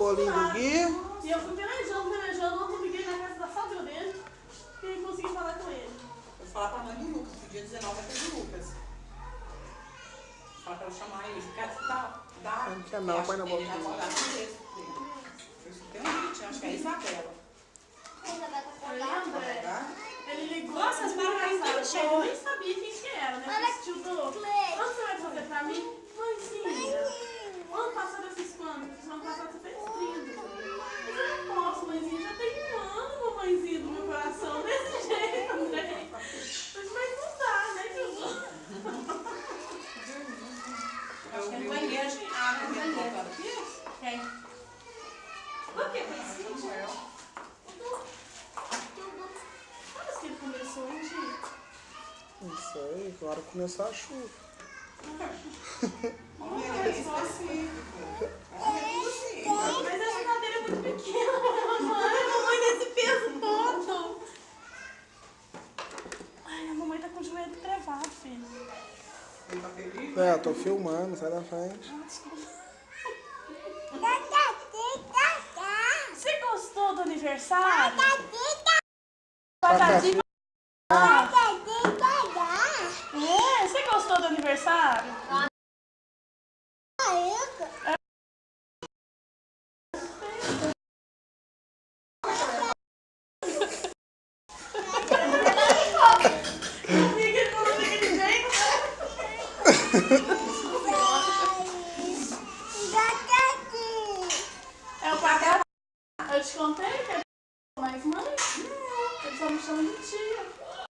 bolinho do Gui. E eu fui pelejando, ontem liguei na casa da sogra dele e consegui falar com ele. Vou falar pra mãe do Lucas, que dia 19 vai ter do Lucas. Fala pra ela chamar ele, dá. Não quer não, põe na boca. Ele vai guardar o texto dele. Eu só tenho um bonitinho, acho que é a Isabela. Ele ligou. Nossa, as marcas ainda chegam. Eu nem sabia quem que era, né? Assistiu do... Quando você vai fazer pra mim? Mãezinha. Ano passado eu fiz quanto? Ano passado você fez 30. Mas eu não posso, mãezinha. Já tem um ano, mamãezinha do meu coração. Desse jeito, André. Mas não dá, né, que eu vou. Acho que é no banheiro, acho que abre o banheiro. Quem? O que foi isso? Quando que ele começou um dia? Não sei, agora começou a chuva. É específico. Mas essa cadeira é muito pequena, mamãe nesse peso todo. Ai, a mamãe tá com o joelho travado, filho. Ele tá feliz? É, eu tô filmando, sai da frente. Ah, desculpa. Você gostou do aniversário? Batatinha. É, você gostou do aniversário? Eu vi que ele falou daquele jeito.